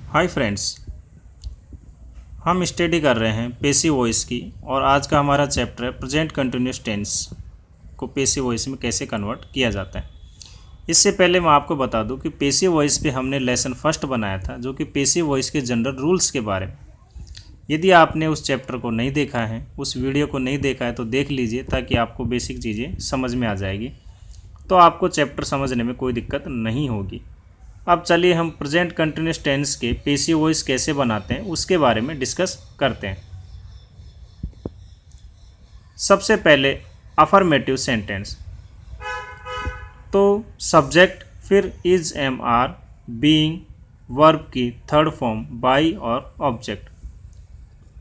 Hi friends, हम study कर रहे हैं पेसिव वॉइस की और आज का हमारा चैप्टर है प्रेजेंट कंटिन्यूस टेंस को पेसिव वॉइस में कैसे कन्वर्ट किया जाता है। इससे पहले मैं आपको बता दूं कि पेसिव वॉइस पे हमने लेसन फर्स्ट बनाया था, जो कि पेसिव वॉइस के जनरल रूल्स के बारे में। यदि आपने उस चैप्टर को नहीं देखा है, उस वीडियो को नहीं देखा है, तो देख लीजिए ताकि आपको बेसिक चीज़ें समझ में आ जाएगी, तो आपको चैप्टर समझने में कोई दिक्कत नहीं होगी। अब चलिए हम प्रेजेंट कंटिन्यूस टेंस के पेसिव वॉइस कैसे बनाते हैं उसके बारे में डिस्कस करते हैं। सबसे पहले अफर्मेटिव सेंटेंस, तो सब्जेक्ट फिर is am are being verb की थर्ड फॉर्म बाई और ऑब्जेक्ट।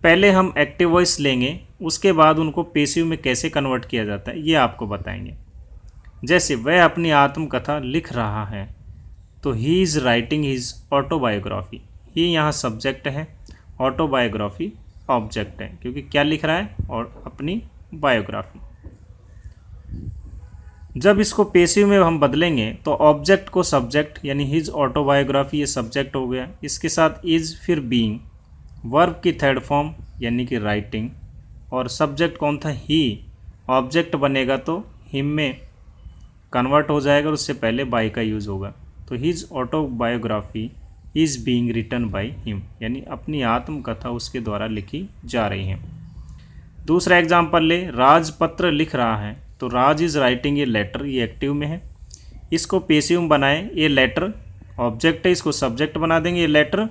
पहले हम एक्टिव वॉइस लेंगे, उसके बाद उनको पेसिव में कैसे कन्वर्ट किया जाता है ये आपको बताएंगे। जैसे वह अपनी आत्मकथा लिख रहा है, तो he is writing his autobiography. He यहाँ सब्जेक्ट है, ऑटोबायोग्राफी ऑब्जेक्ट है, क्योंकि क्या लिख रहा है और अपनी बायोग्राफी। जब इसको पेसिव में हम बदलेंगे तो ऑब्जेक्ट को सब्जेक्ट यानी हिज ऑटोबायोग्राफी ये सब्जेक्ट हो गया, इसके साथ इज फिर बीइंग, वर्ब की थर्ड फॉर्म यानी कि राइटिंग, और सब्जेक्ट कौन था ही, ऑब्जेक्ट बनेगा तो हिम में कन्वर्ट हो जाएगा और उससे पहले बाई का यूज़ होगा। तो his autobiography is being written by him, यानी अपनी आत्मकथा उसके द्वारा लिखी जा रही है। दूसरा एग्जाम्पल ले, राज पत्र लिख रहा है, तो राज इज़ राइटिंग ए लेटर, ये एक्टिव में है। इसको पेसिव में बनाएं, ये लेटर ऑब्जेक्ट है, इसको सब्जेक्ट बना देंगे, ये लेटर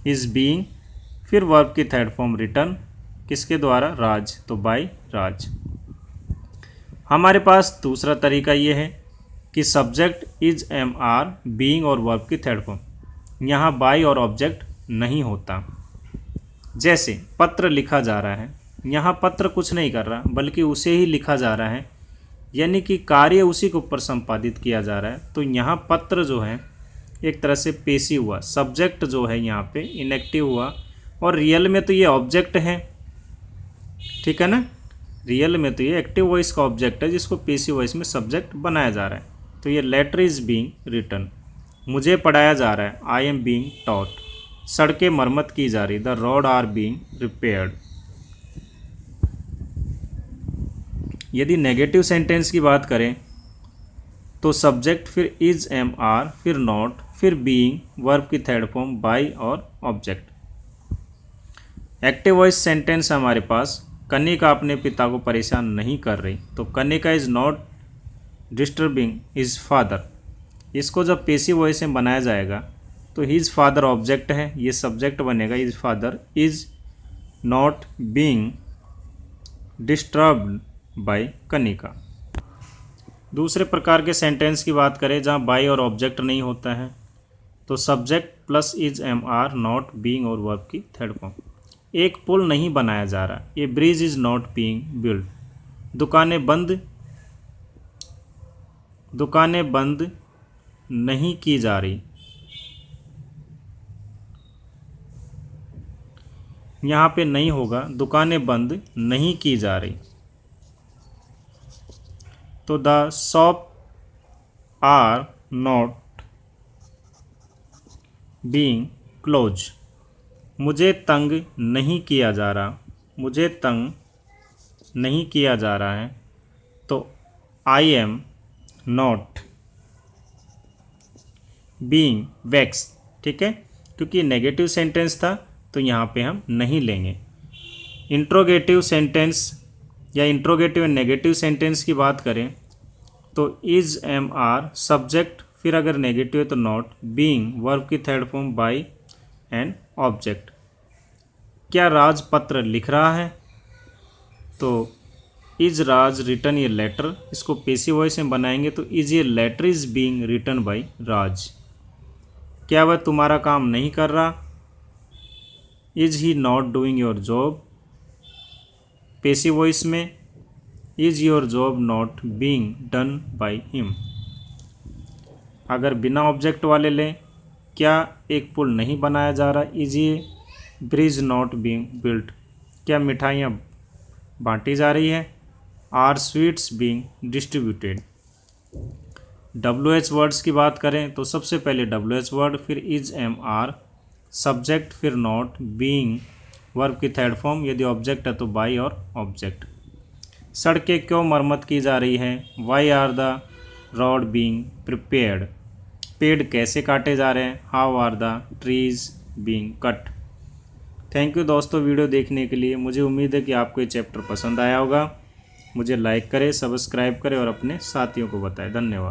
इज़ बीइंग, फिर वर्ब की थर्ड फॉर्म रिटन, किसके द्वारा, राज, तो बाय राज। हमारे पास दूसरा तरीका ये है कि subject is am are being और वर्ब की थर्ड फॉर्म, यहाँ बाई और ऑब्जेक्ट नहीं होता। जैसे पत्र लिखा जा रहा है, यहाँ पत्र कुछ नहीं कर रहा बल्कि उसे ही लिखा जा रहा है, यानी कि कार्य उसी के ऊपर संपादित किया जा रहा है। तो यहाँ पत्र जो है एक तरह से पेसिव हुआ, सब्जेक्ट जो है यहाँ पे इनएक्टिव हुआ, और रियल में तो ये ऑब्जेक्ट है, ठीक है ना। रियल में तो ये एक्टिव वॉइस का ऑब्जेक्ट है जिसको पेसिव वॉइस में सब्जेक्ट बनाया जा रहा है। तो ये लेटर इज़ बीइंग रिटन, मुझे पढ़ाया जा रहा है, आई एम बीइंग टॉट, सड़कें मरम्मत की जा रही, the road are being repaired. यदि नेगेटिव सेंटेंस की बात करें तो सब्जेक्ट फिर इज एम आर फिर नॉट फिर बीइंग, वर्ब की थर्ड फॉर्म बाई और ऑब्जेक्ट। एक्टिव वॉइस सेंटेंस हमारे पास, कनिका अपने पिता को परेशान नहीं कर रही, तो Kanika is not disturbing his father. इसको जब पेसिव वॉइस में बनाया जाएगा तो हिज फादर ऑब्जेक्ट है, ये सब्जेक्ट बनेगा, his father is not being disturbed by Kanika. दूसरे प्रकार के सेंटेंस की बात करें जहाँ बाई और ऑब्जेक्ट नहीं होता है, तो subject plus is am are not being और वर्ब की थर्ड फॉर्म। एक पुल नहीं बनाया जा रहा, ये bridge is not being build. दुकानें बंद नहीं की जा रही, यहाँ पे नहीं होगा, दुकानें बंद नहीं की जा रही। तो the shop are not being close, मुझे तंग नहीं किया जा रहा, मुझे तंग नहीं किया जा रहा है, तो I am not being wax, ठीक है, क्योंकि नेगेटिव सेंटेंस था तो यहाँ पे हम नहीं लेंगे। इंट्रोगेटिव सेंटेंस या इंट्रोगेटिव एंड नेगेटिव सेंटेंस की बात करें तो इज एम आर सब्जेक्ट, फिर अगर नेगेटिव है तो नॉट, बीइंग वर्ब की third form by and object. क्या राज पत्र लिख रहा है, तो इज राज रिटन ये लेटर, इसको पेसिव वॉइस में बनाएंगे तो इज ये letter is being written by Raj. क्या वह तुम्हारा काम नहीं कर रहा, is he not doing your job, passive voice में is your job not being done by him. अगर बिना ऑब्जेक्ट वाले लें, क्या एक पुल नहीं बनाया जा रहा, इज ये ब्रिज नॉट बीइंग बिल्ट, क्या मिठाइयाँ बांटी जा रही है, are sweets being distributed. WH words की बात करें तो सबसे पहले WH वर्ड, फिर इज एम आर, सब्जेक्ट फिर नॉट, बीइंग वर्ब की थर्ड फॉर्म, यदि ऑब्जेक्ट है तो बाई और ऑब्जेक्ट। सड़कें क्यों मरम्मत की जा रही है, why are the road being prepared. पेड़ कैसे काटे जा रहे हैं, how are the trees being cut. Thank you दोस्तों वीडियो देखने के लिए। मुझे उम्मीद है कि आपको ये चैप्टर पसंद आया होगा। मुझे लाइक करें, सब्सक्राइब करें और अपने साथियों को बताएं। धन्यवाद।